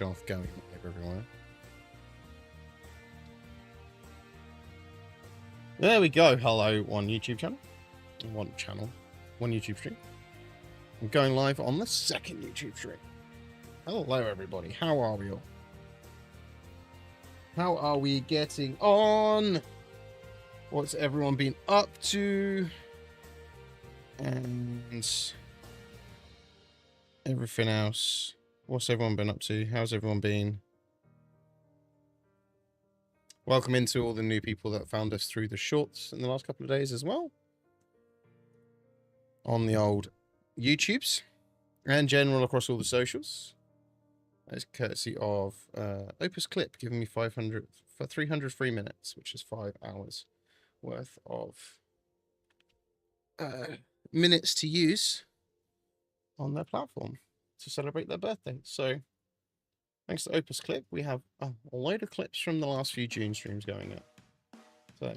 off going everywhere. There we go. Hello, one YouTube channel. One YouTube stream. I'm going live on the second YouTube stream. Hello, everybody. How are we all? How are we getting on? What's everyone been up to? And everything else. What's everyone been up to? How's everyone been? Welcome into all the new people that found us through the shorts in the last couple of days as well. On the old YouTubes and general across all the socials. That's courtesy of Opus Clip giving me 500 for 300 free minutes, which is 5 hours worth of minutes to use on their platform to celebrate their birthday. So thanks to Opus Clip, we have a load of clips from the last few Dune streams going up. So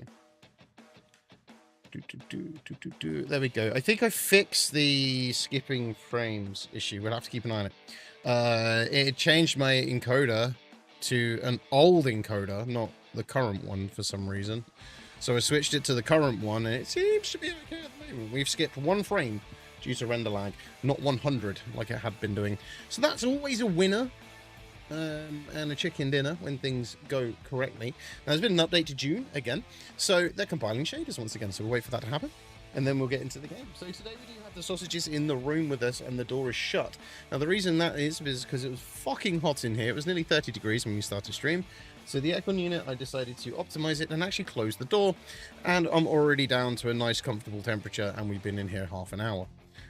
there we go. I think I fixed the skipping frames issue. We'll have to keep an eye on it. It changed my encoder to an old encoder, not the current one for some reason. So I switched it to the current one, and it seems to be okay at the moment. We've skipped one frame due to render lag, not 100 like it had been doing. So that's always a winner. And a chicken dinner when things go correctly. Now, there's been an update to Dune again, so they're compiling shaders once again, so we'll wait for that to happen, and then we'll get into the game. So today we do have the sausages in the room with us, and the door is shut. Now, the reason that is because it was fucking hot in here. It was nearly 30 degrees when we started stream, so the aircon unit, I decided to optimize it and actually close the door, and I'm already down to a nice, comfortable temperature, and we've been in here half an hour.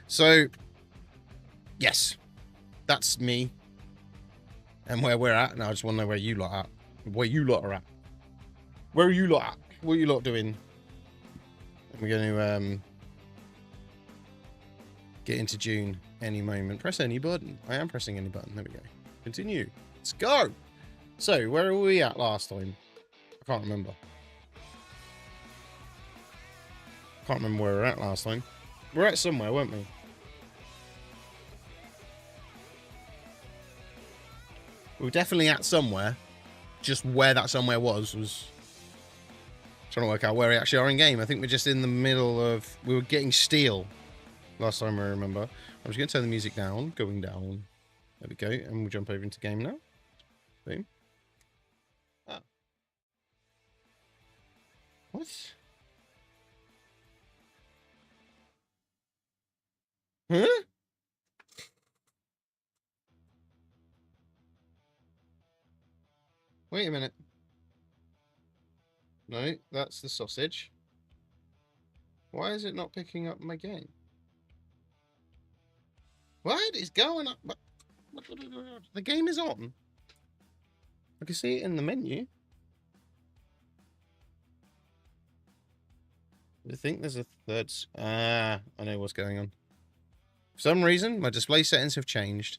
So, yes, that's me. And where we're at, now I just want to know where you lot at. Where you lot are at. Where are you lot at? What are you lot doing? We're going to get into Dune any moment. Press any button. I am pressing any button. There we go. Continue. Let's go. So, where were we at last time? I can't remember. Can't remember where we were at last time. We were at somewhere, weren't we? We were definitely at somewhere. Just where that somewhere was trying to work out where we actually are in game. I think we're just in the middle of... We were getting steel last time I remember. I'm just going to turn the music down. Going down. There we go. And we'll jump over into game now. Boom. Ah. What? Huh? Wait a minute. No, that's the sausage. Why is it not picking up my game? What is going on? The game is on. I can see it in the menu. I think there's a third... I know what's going on. For some reason, my display settings have changed.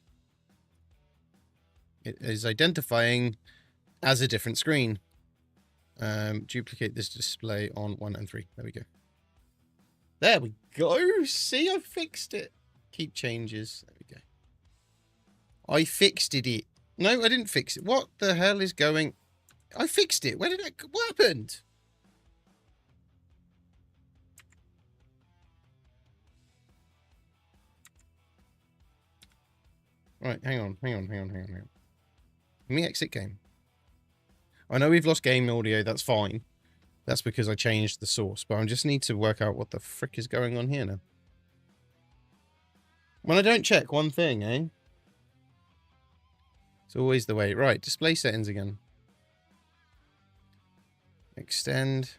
It is identifying... as a different screen. Duplicate this display on 1 and 3. There we go. There we go. See, I fixed it. Keep changes. There we go. I fixed it. No, I didn't fix it. What the hell is going... I fixed it. Where did it... What happened? Right, hang on. Let me exit game. I know we've lost game audio, that's fine. That's because I changed the source, but I just need to work out what the frick is going on here now. When I don't check one thing, eh? It's always the way. Right, display settings again. Extend.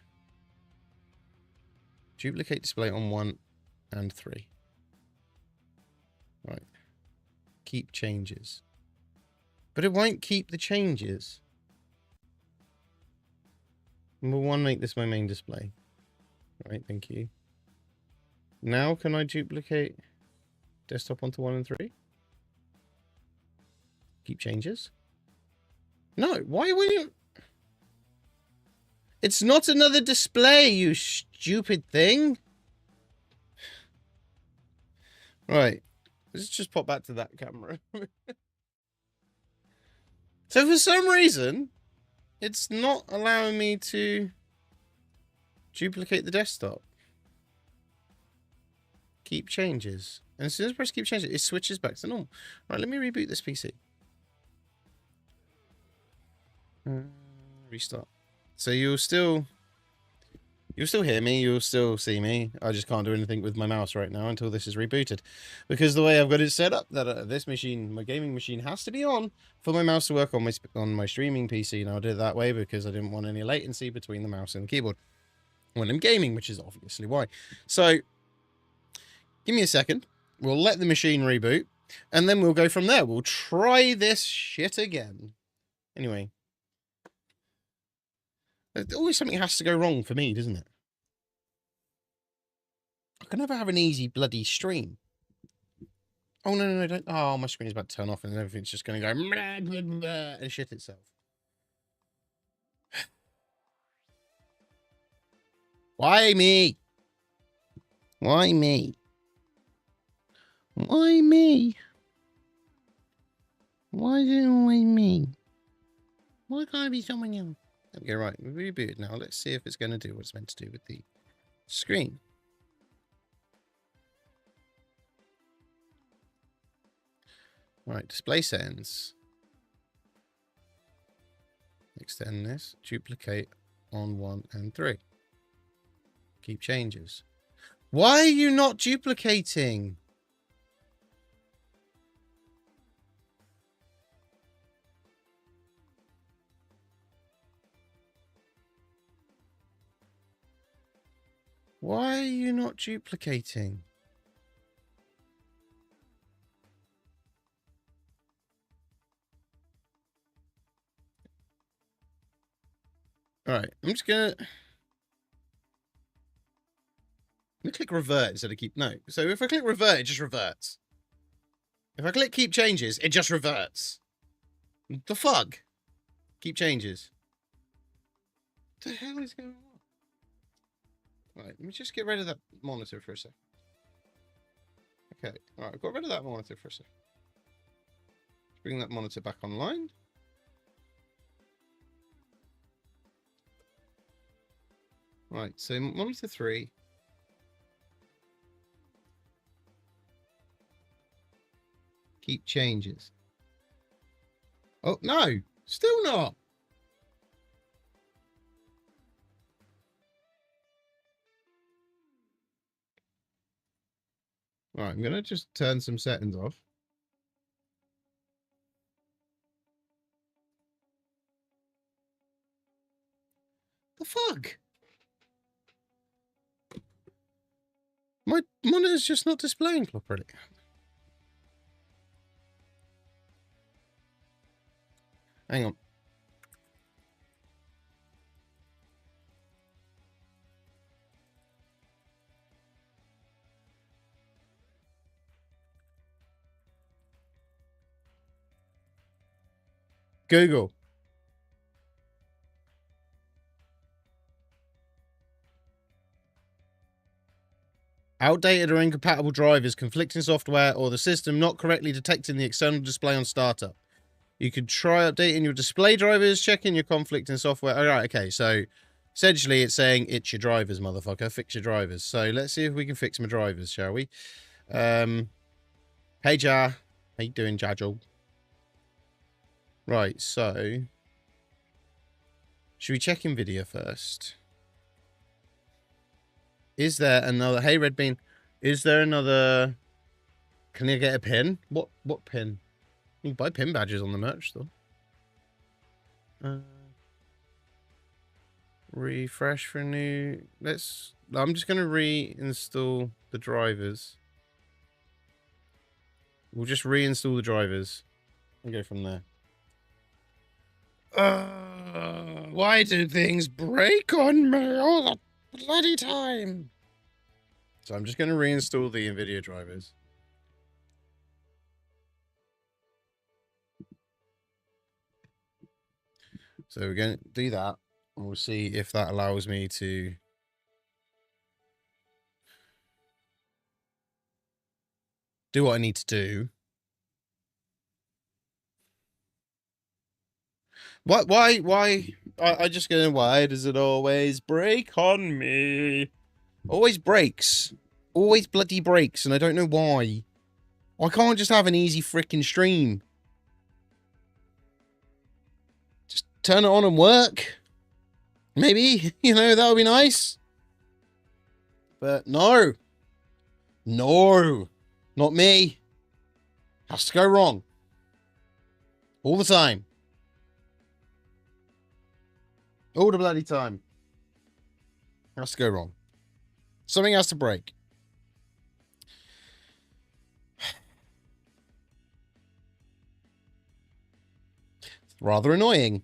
Duplicate display on 1 and 3. Right. Keep changes. But it won't keep the changes. Number 1, make this my main display. Right, thank you. Now can I duplicate desktop onto 1 and 3? Keep changes? No, why will you... It's not another display, you stupid thing. Right, let's just pop back to that camera. So for some reason, it's not allowing me to duplicate the desktop. Keep changes. And as soon as I press keep changes, it switches back to normal. Right, let me reboot this PC. Restart. So you'll still hear me, you'll still see me. I just can't do anything with my mouse right now until this is rebooted. Because the way I've got it set up, that this machine, my gaming machine, has to be on for my mouse to work on my streaming PC. And I did it that way because I didn't want any latency between the mouse and the keyboard when I'm gaming, which is obviously why. So, give me a second. We'll let the machine reboot, and then we'll go from there. We'll try this shit again. Anyway. Always something has to go wrong for me, doesn't it? I can never have an easy bloody stream. Oh, no, don't. Oh, my screen is about to turn off and everything's just going to go and shit itself. Why me? Why me? Why me? Why is it always me? Why can't it be someone else? Okay, right, we rebooted now. Let's see if it's going to do what it's meant to do with the screen. Right, display settings. Extend this. Duplicate on 1 and 3. Keep changes. Why are you not duplicating? Why are you not duplicating? Alright, I'm just gonna click revert instead of keep. No. So if I click revert, it just reverts. If I click keep changes, it just reverts. The fuck? Keep changes. What the hell is going on? Right, let me just get rid of that monitor for a sec. Okay, alright, I've got rid of that monitor for a sec. Bring that monitor back online. Right, so monitor 3. Keep changes. Oh, no! Still not! Right, I'm going to just turn some settings off. The fuck? My monitor's just not displaying properly. Hang on. Google. Outdated or incompatible drivers, conflicting software, or the system not correctly detecting the external display on startup. You could try updating your display drivers, checking your conflicting software. All right, okay, so essentially it's saying it's your drivers, motherfucker. Fix your drivers. So let's see if we can fix my drivers, shall we? Hey, Jar. How you doing, Jajal? Right, so should we check NVIDIA first? Is there another... Hey, Red Bean. Is there another... Can you get a pin? What pin? You can buy pin badges on the merch store. Refresh for new... Let's... I'm just going to reinstall the drivers. We'll just reinstall the drivers and go from there. Why do things break on me all the bloody time? So I'm just going to reinstall the NVIDIA drivers. So we're going to do that, and we'll see if that allows me to do what I need to do. What? Why? I just go, why does it always break on me? Always breaks. Always bloody breaks, and I don't know why. I can't just have an easy freaking stream. Just turn it on and work. Maybe, you know, that would be nice. But no. No. Not me. Has to go wrong. All the time. All the bloody time. Has to go wrong. Something has to break. Rather annoying.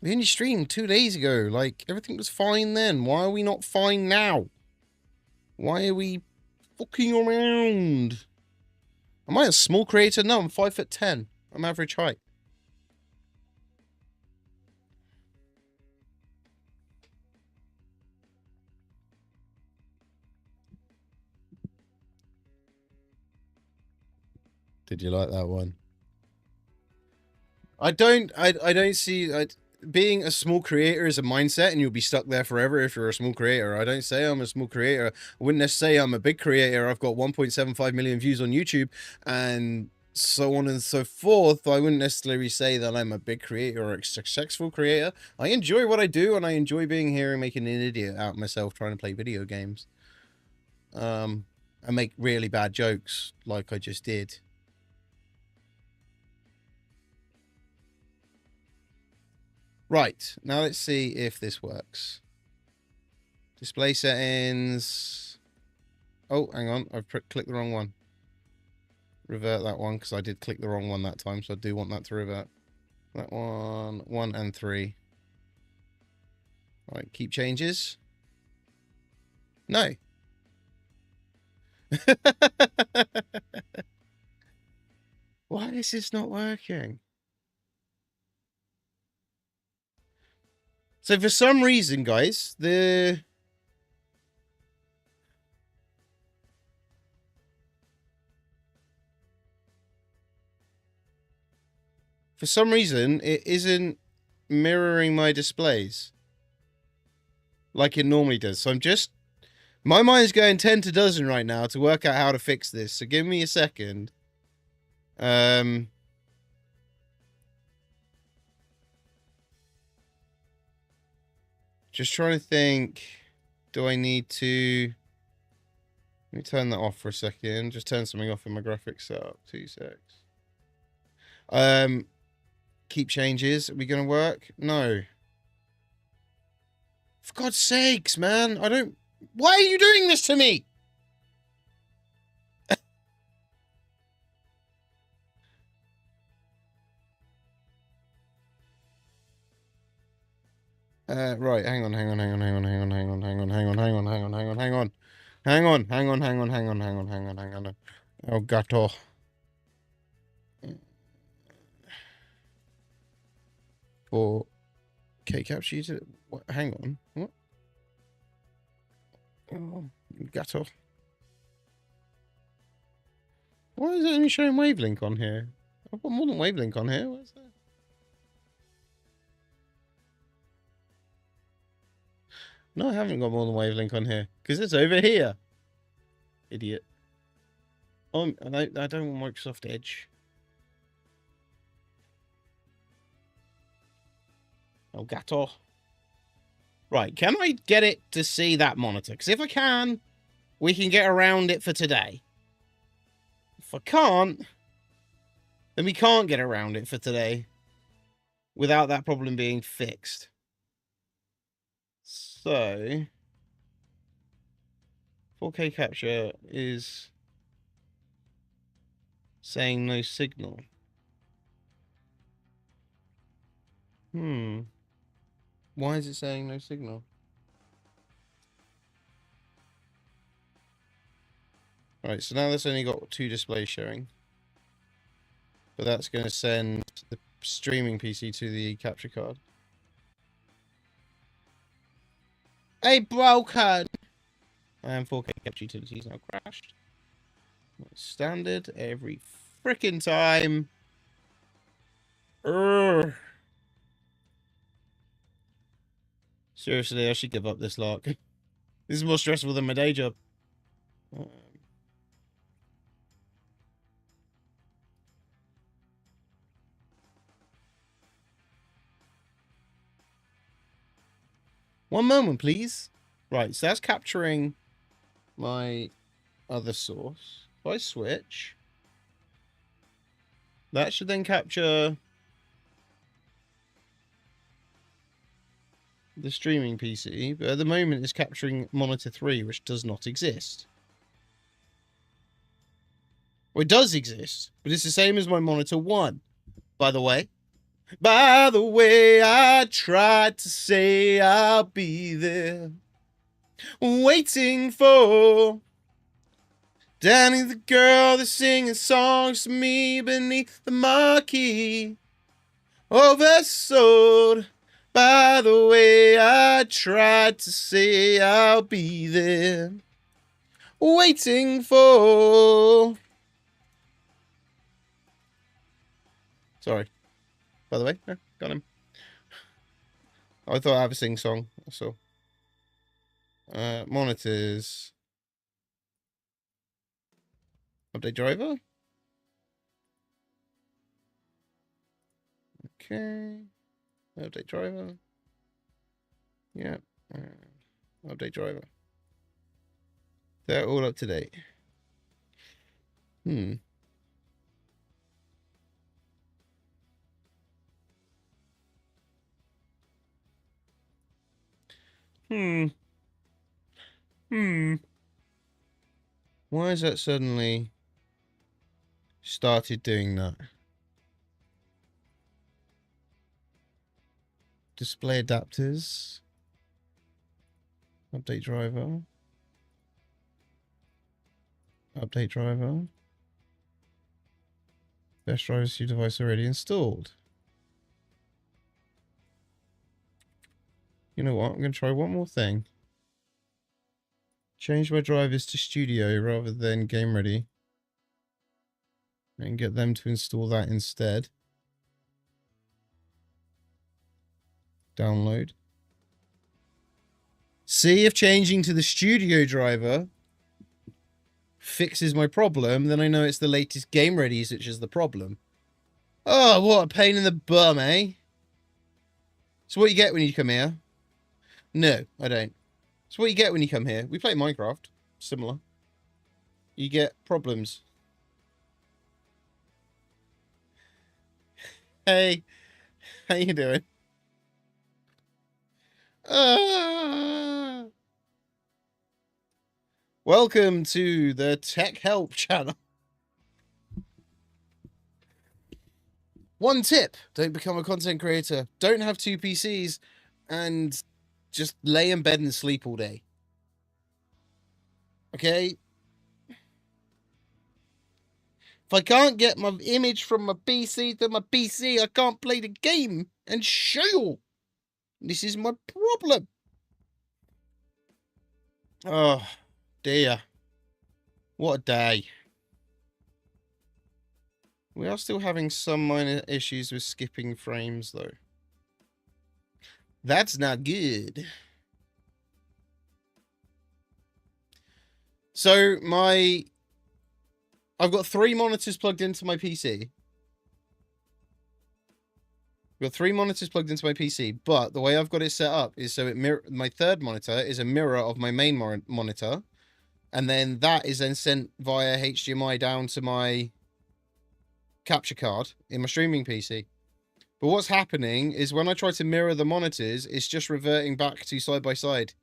We only streamed 2 days ago. Like, everything was fine then. Why are we not fine now? Why are we fucking around? Am I a small creator? No, I'm 5'10". I'm average height. Did you like that one? I don't see being a small creator is a mindset, and you'll be stuck there forever if you're a small creator. I don't say I'm a small creator. I wouldn't necessarily say I'm a big creator. I've got 1.75 million views on YouTube and so on and so forth. I wouldn't necessarily say that I'm a big creator or a successful creator. I enjoy what I do, and I enjoy being here and making an idiot out of myself trying to play video games. And make really bad jokes like I just did. Right, now let's see if this works. Display settings. Oh, hang on. I've clicked the wrong one. Revert that one, because I did click the wrong one that time, so I do want that to revert. That one, 1 and 3. Alright, keep changes. No. Why is this not working? So for some reason, guys, for some reason, it isn't mirroring my displays like it normally does. So my mind's going 10 to dozen right now to work out how to fix this. So give me a second. Just trying to think. Do I need to... Let me turn that off for a second. Just turn something off in my graphics setup. 2 secs. Keep changes. Are we going to work? No. For God's sakes, man. I don't... Why are you doing this to me? Right, hang on. Oh, gato. Okay, capture. What? Hang on. What? Oh, gato. Why is it only showing wavelength on here? I've got more than wavelength on here. What's that? No, I haven't got more than wavelength on here. Because it's over here. Idiot. I don't want Microsoft Edge. Oh, gato. Right, can I get it to see that monitor? Because if I can, we can get around it for today. If I can't, then we can't get around it for today without that problem being fixed. So, 4K capture is saying no signal. Why is it saying no signal? Alright, so now that's only got 2 displays showing. But that's going to send the streaming PC to the capture card. Hey, broken! And 4K capture utilities now crashed. Standard every freaking time. Urgh. Seriously, I should give up this lark. This is more stressful than my day job. One moment, please. Right, so that's capturing my other source. If I switch, that should then capture the streaming PC, but at the moment it's capturing monitor 3, which does not exist. Well, it does exist, but it's the same as my monitor 1, by the way. By the way, I tried to say I'll be there, waiting for Danny the girl that's singing songs to me beneath the marquee. Oversold. By the way, I tried to say I'll be there, waiting for... Sorry. By the way, yeah, got him. I thought I have a sing song. That's all. Monitors. Update driver. Okay. Update driver. Yeah. Update driver. They're all up to date. Hmm. Why has that suddenly started doing that? Display adapters. Update driver. Update driver. Best drivers your device already installed. You know what? I'm going to try one more thing. Change my drivers to studio rather than game ready. And get them to install that instead. Download. See if changing to the studio driver fixes my problem, then I know it's the latest game readies which is the problem. Oh, what a pain in the bum, eh? So what you get when you come here? No, I don't. So what you get when you come here? We play Minecraft. Similar. You get problems. Hey. How you doing? Welcome to the Tech Help channel. One tip. Don't become a content creator. Don't have 2 PCs. And just lay in bed and sleep all day. Okay? If I can't get my image from my PC to my PC, I can't play the game and show you. This is my problem. Oh, dear. What a day. We are still having some minor issues with skipping frames, though. That's not good. So, I've got 3 monitors plugged into my PC. I've got 3 monitors plugged into my PC, but the way I've got it set up is so my third monitor is a mirror of my main monitor, and then that is then sent via HDMI down to my capture card in my streaming PC. But what's happening is when I try to mirror the monitors, it's just reverting back to side by side.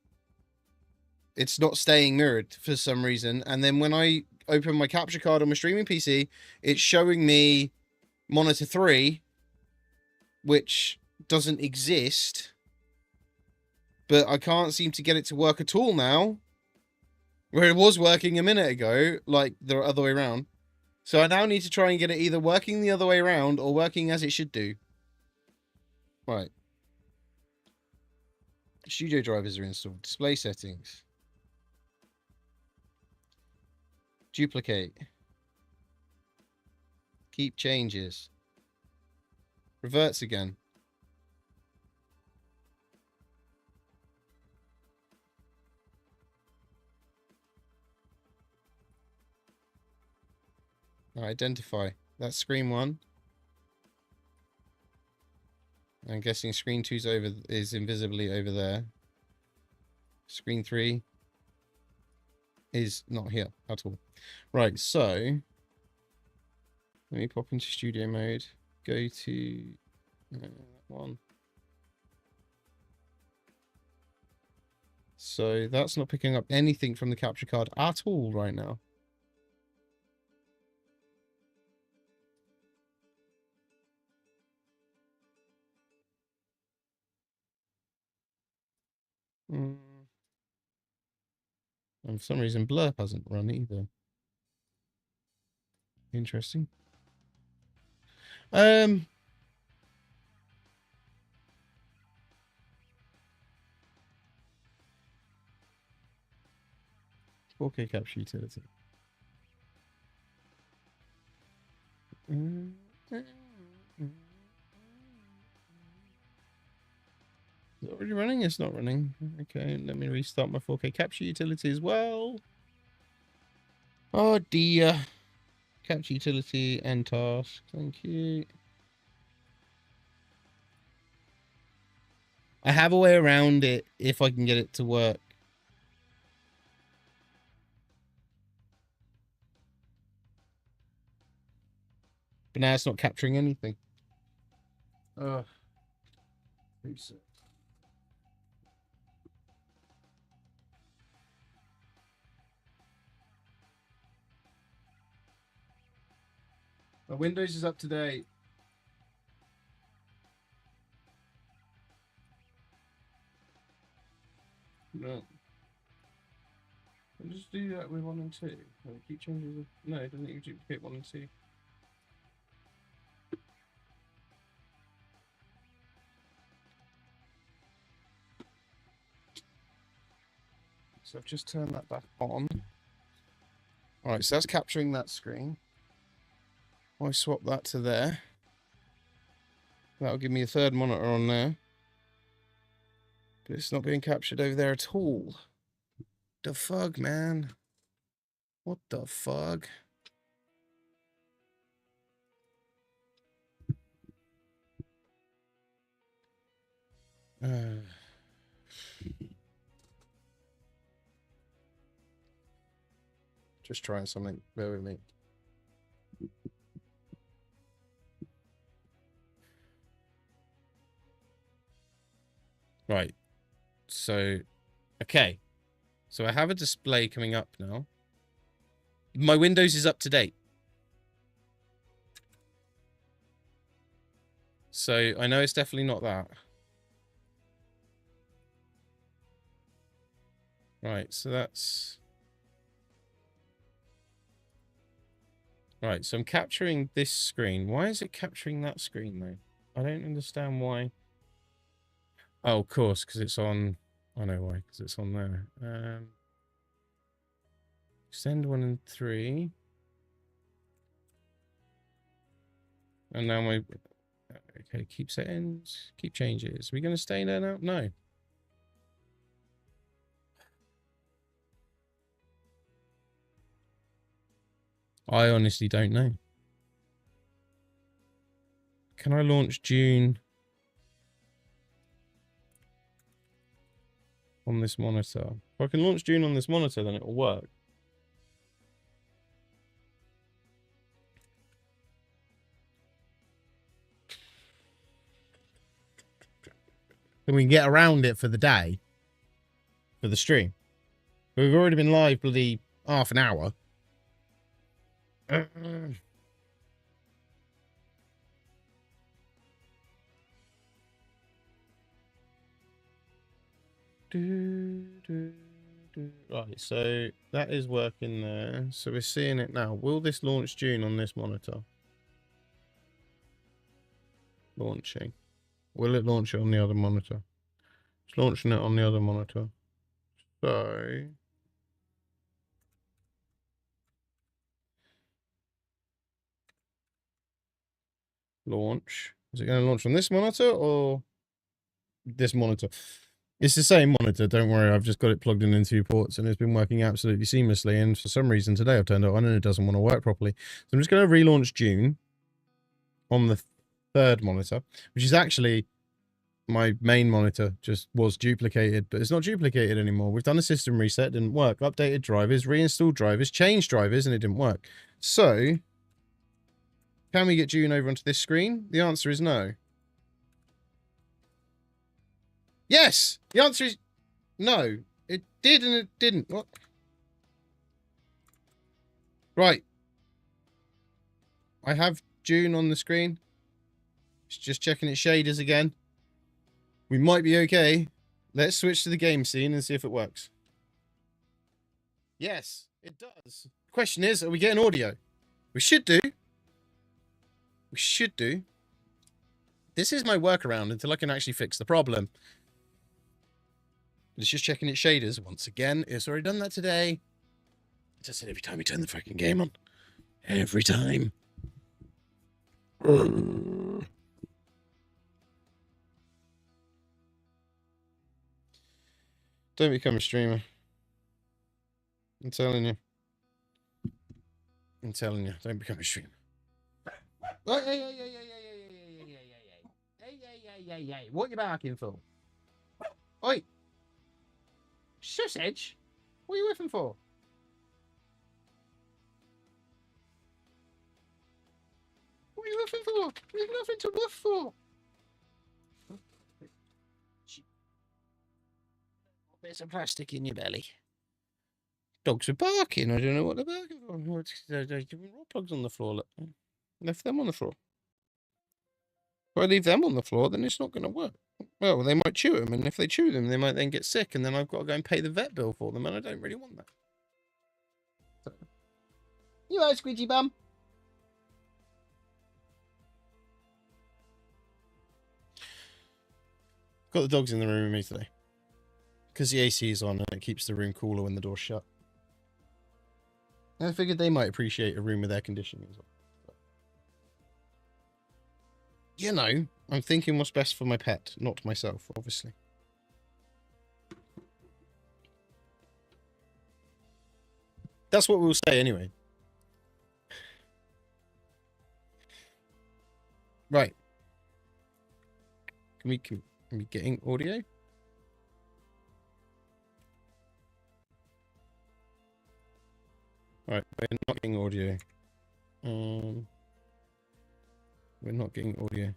It's not staying mirrored for some reason. And then when I open my capture card on my streaming PC, it's showing me monitor 3, which doesn't exist. But I can't seem to get it to work at all now. Where it was working a minute ago, like the other way around. So I now need to try and get it either working the other way around or working as it should do. Right. Studio drivers are installed. Display settings. Duplicate. Keep changes. Reverts again. Identify. That's screen 1. I'm guessing screen 2's is invisibly over there. Screen 3 is not here at all. Right, so let me pop into studio mode. Go to that one. So that's not picking up anything from the capture card at all right now. And for some reason, Blurp hasn't run either. Interesting. 4K capture utility. Is it already running? It's not running. Okay, let me restart my 4K capture utility as well. Oh dear. Capture utility and task. Thank you. I have a way around it if I can get it to work. But now it's not capturing anything. Ugh. Reset. My Windows is up to date. No. I'll just do that with 1 and 2. I'll keep changing the... No, it doesn't even duplicate 1 and 2. So I've just turned that back on. Alright, so that's capturing that screen. I swap that to there. That'll give me a third monitor on there. But it's not being captured over there at all. The fuck, man? What the fuck? Just trying something. Bear with me. Right. So, okay. So I have a display coming up now. My Windows is up to date. So I know it's definitely not that. Right, so that's... Right, so I'm capturing this screen. Why is it capturing that screen, though? I don't understand why. Oh, of course, because it's on... I know why, because it's on there. Extend 1 and 3. And now my... Okay, keep settings. Keep changes. Are we going to stay there now? No. I honestly don't know. Can I launch Dune on this monitor? If I can launch Dune on this monitor, then it'll work. Can we get around it for the day? For the stream? We've already been live bloody half an hour. Right, so that is working there. So we're seeing it now. Will this launch Dune on this monitor? Launching. Will it launch it on the other monitor? It's launching it on the other monitor. So... Launch. Is it going to launch on this monitor or this monitor? It's the same monitor, don't worry. I've just got it plugged in 2 ports and it's been working absolutely seamlessly. And for some reason today I've turned it on and it doesn't want to work properly. So I'm just going to relaunch Dune on the 3rd monitor, which is actually my main monitor. Just was duplicated, but it's not duplicated anymore. We've done a system reset, didn't work. Updated drivers, reinstalled drivers, changed drivers, and it didn't work. So, can we get Dune over onto this screen? The answer is no. Yes! The answer is no. It did and it didn't. What? Right. I have Dune on the screen. It's just checking its shaders again. We might be okay. Let's switch to the game scene and see if it works. Yes, it does. The question is, are we getting audio? We should do. We should do. This is my workaround until I can actually fix the problem. It's just checking its shaders once again. It's already done that today. It does it every time we turn the fucking game on. Every time. Don't become a streamer. I'm telling you. I'm telling you. Don't become a streamer. Hey. What you barking for? Oi. Sausage? What are you whiffing for? What are you whiffing for? There's nothing to whiff for. Bits of plastic in your belly. Dogs are barking. I don't know what they're barking for. There's raw plugs on the floor. Look. Left them on the floor. If I leave them on the floor, then it's not going to work. Well, they might chew them, and if they chew them, they might then get sick, and then I've got to go and pay the vet bill for them, and I don't really want that. So. You are, squidgy bum. Got the dogs in the room with me today. Because the AC is on, and it keeps the room cooler when the door's shut. And I figured they might appreciate a room with air conditioning as well. You know, I'm thinking what's best for my pet, not myself, obviously. That's what we'll say anyway. Right. Can we getting audio? Right, we're not getting audio. We're not getting audio.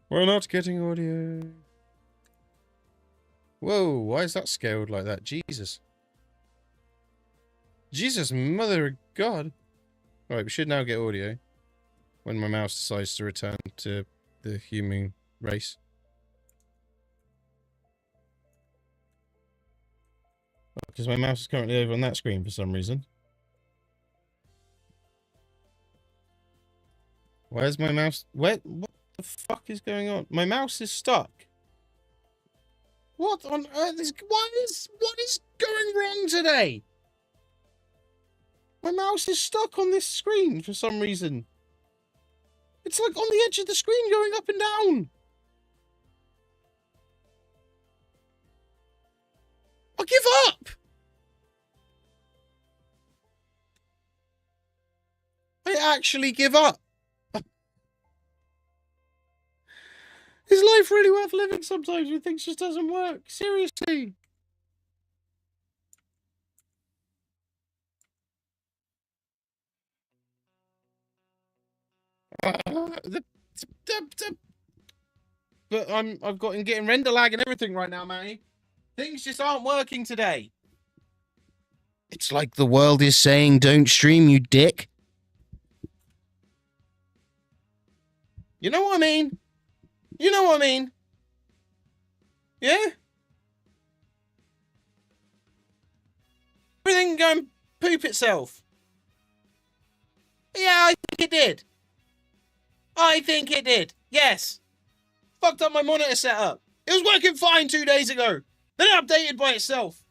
We're not getting audio. Whoa, why is that scaled like that? Jesus. Jesus, mother of God. Right, we should now get audio. When my mouse decides to return to the human race. Because my mouse is currently over on that screen for some reason. Where's my mouse? What the fuck is going on? My mouse is stuck. What on earth is... What is going wrong today? My mouse is stuck on this screen for some reason. It's like on the edge of the screen going up and down. I give up. I actually give up. Is life really worth living sometimes when things just doesn't work? Seriously. But I've got getting render lag and everything right now, Matty. Things just aren't working today. It's like the world is saying, don't stream, you dick. You know what I mean? You know what I mean? Yeah? Everything going poop itself. Yeah, I think it did. I think it did. Yes. Fucked up my monitor setup. It was working fine 2 days ago. Then it updated by itself.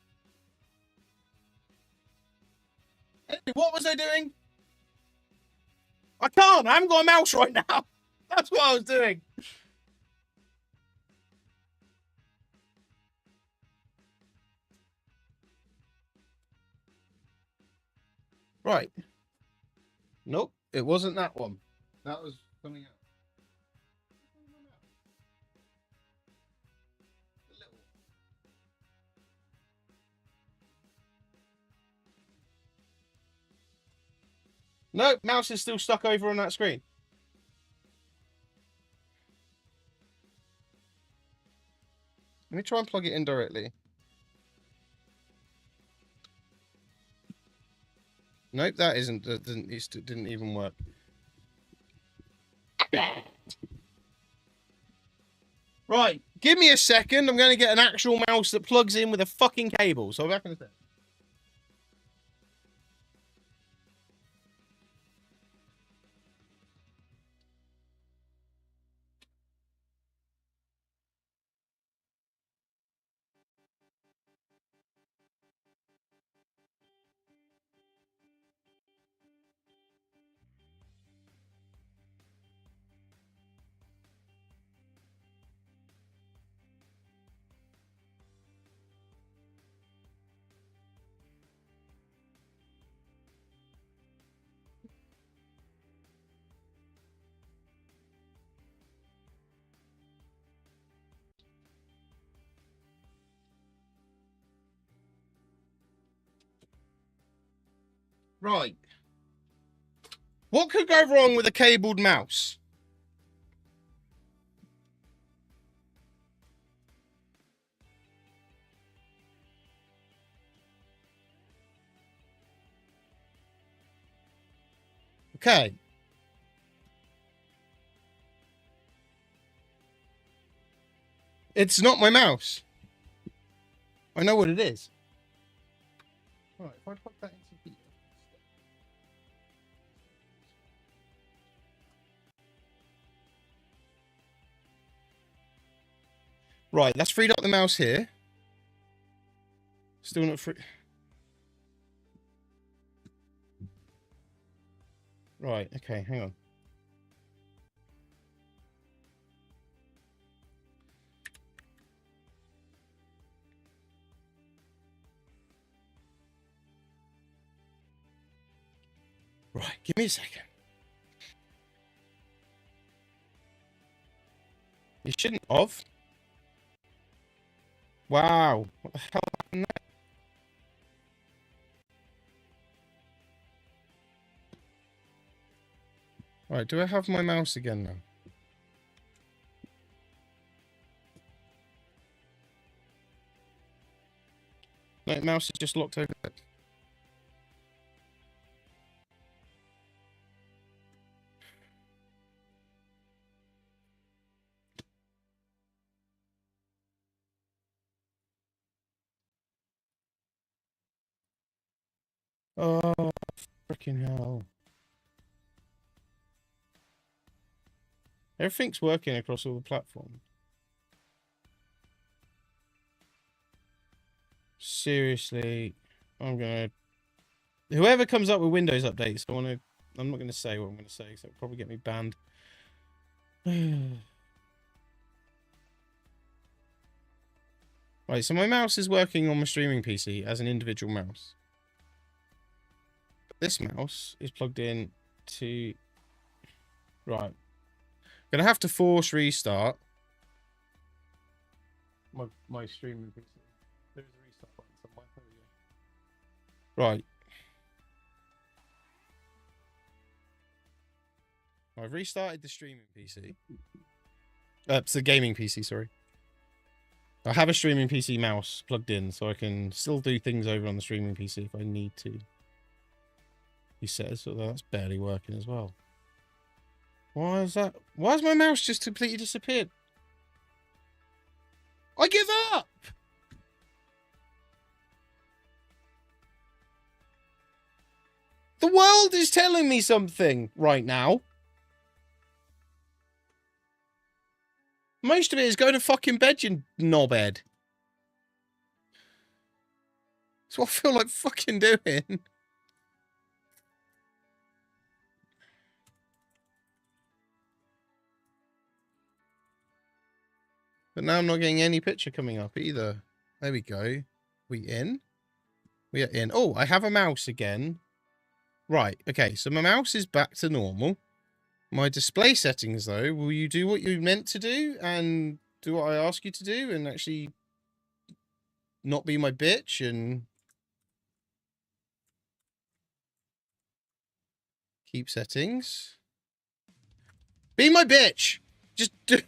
Anyway, what was I doing? I can't. I haven't got a mouse right now. That's what I was doing. Right. Nope, it wasn't that one. That was something else. No, mouse is still stuck over on that screen. Let me try and plug it in directly. Nope, that isn't. That didn't even work. Right, give me a second. I'm going to get an actual mouse that plugs in with a fucking cable. So I'm back in a sec. Right. What could go wrong with a cabled mouse? Okay. It's not my mouse. I know what it is. Right, if I plug that into here. Right, that's freed up the mouse here. Still not free. Right, okay, hang on. Right, give me a second. You shouldn't have. Wow. What the hell happened there? Right, do I have my mouse again now? No, mouse is just locked over there. Oh, freaking hell. Everything's working across all the platforms. Seriously, I'm gonna... Whoever comes up with Windows updates, I'm not gonna say what I'm gonna say, so it'll probably get me banned. Right, so my mouse is working on my streaming PC as an individual mouse. This mouse is plugged in to... Right. Gonna have to force restart my streaming PC. There's a restart button somewhere. There we go. Right. I've restarted the streaming PC. It's the gaming PC, sorry. I have a streaming PC mouse plugged in, so I can still do things over on the streaming PC if I need to. He says, although that's barely working as well. Why is that? Why has my mouse just completely disappeared? I give up! The world is telling me something right now. Most of it is go to fucking bed, you knobhead. That's what I feel like fucking doing. But now I'm not getting any picture coming up either. There we go. We in? We are in. Oh, I have a mouse again. Right. Okay. So my mouse is back to normal. My display settings, though, will you do what you meant to do and do what I ask you to do and actually not be my bitch and keep settings? Be my bitch! Just do...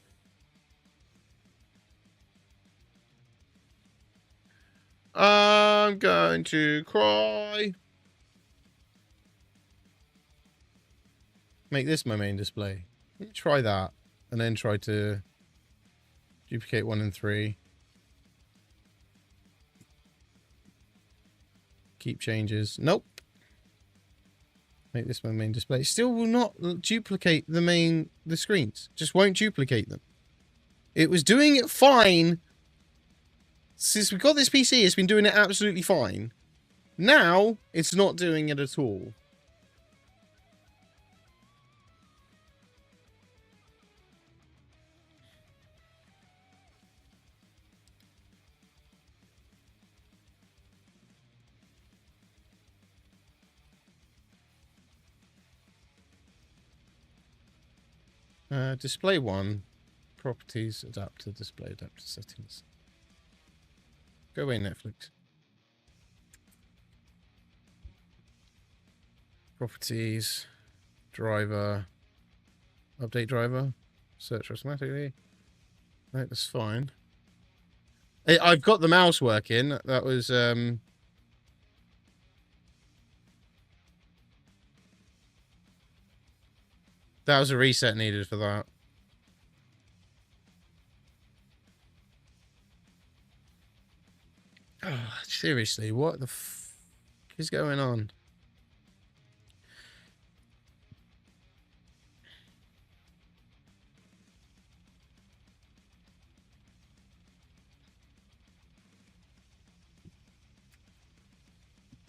I'm going to cry. Make this my main display. Let me try that. And then try to duplicate 1 and 3. Keep changes. Nope. Make this my main display. Still will not duplicate the screens. Just won't duplicate them. It was doing it fine. Since we got this PC, it's been doing it absolutely fine. Now, it's not doing it at all. Display 1. Properties, adapter, display, adapter settings. Go away, Netflix. Properties, driver, update driver, search automatically. Right, that's fine. I've got the mouse working. That was, that was a reset needed for that. Oh, seriously, what the f is going on?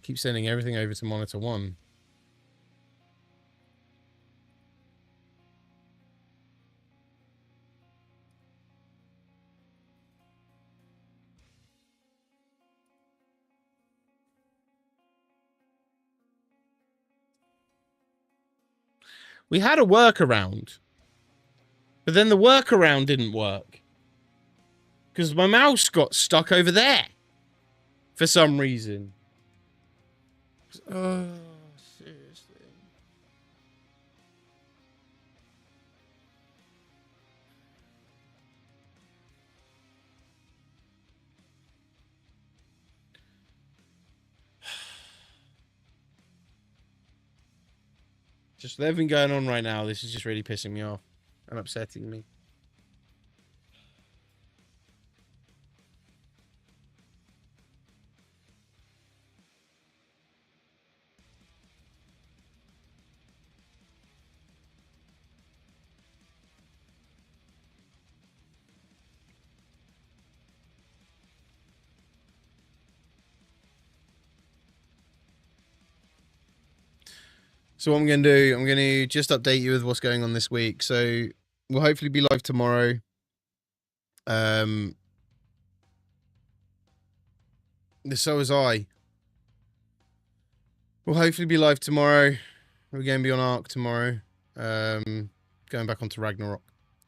Keep sending everything over to monitor 1. We had a workaround. But then the workaround didn't work. Because my mouse got stuck over there. For some reason. Oh, seriously. Just with everything going on right now, this is just really pissing me off and upsetting me. So what I'm going to do, I'm going to just update you with what's going on this week. So we'll hopefully be live tomorrow. So was I. We'll hopefully be live tomorrow. We're going to be on Ark tomorrow. Going back onto Ragnarok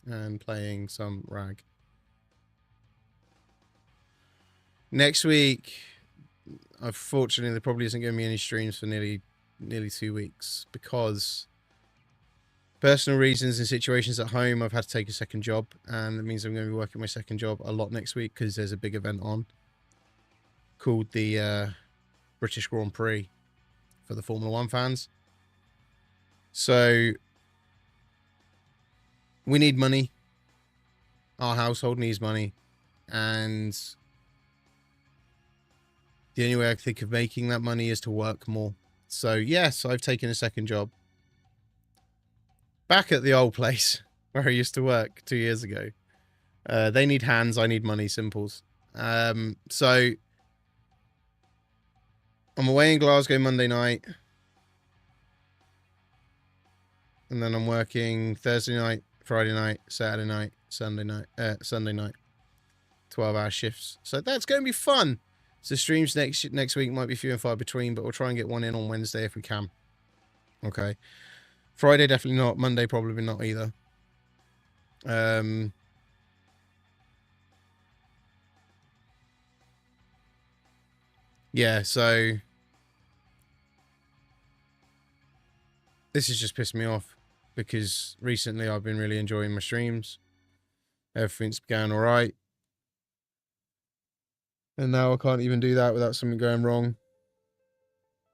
and playing some Rag. Next week, unfortunately, there probably isn't going to be any streams for nearly 2 weeks because personal reasons and situations at home, I've had to take a second job, and it means I'm going to be working my second job a lot next week because there's a big event on called the British Grand Prix for the Formula 1 fans. So we need money. Our household needs money, and the only way I think of making that money is to work more. So yes, I've taken a second job. Back at the old place where I used to work 2 years ago. They need hands, I need money, simples. So I'm away in Glasgow Monday night. And then I'm working Thursday night, Friday night, Saturday night, Sunday night. 12-hour shifts. So that's going to be fun. So streams next week might be few and far between, but we'll try and get one in on Wednesday if we can. Okay. Friday definitely not. Monday probably not either. Yeah, so this has just pissed me off because recently I've been really enjoying my streams. Everything's going all right. And now I can't even do that without something going wrong.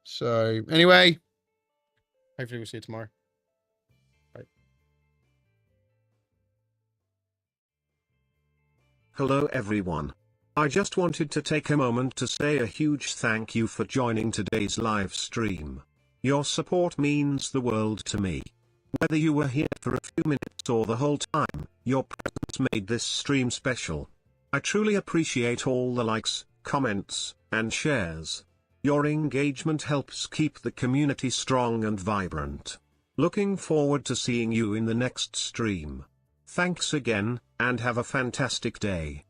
So anyway, hopefully we'll see you tomorrow. Bye. Hello everyone. I just wanted to take a moment to say a huge thank you for joining today's live stream. Your support means the world to me. Whether you were here for a few minutes or the whole time, your presence made this stream special. I truly appreciate all the likes, comments, and shares. Your engagement helps keep the community strong and vibrant. Looking forward to seeing you in the next stream. Thanks again, and have a fantastic day.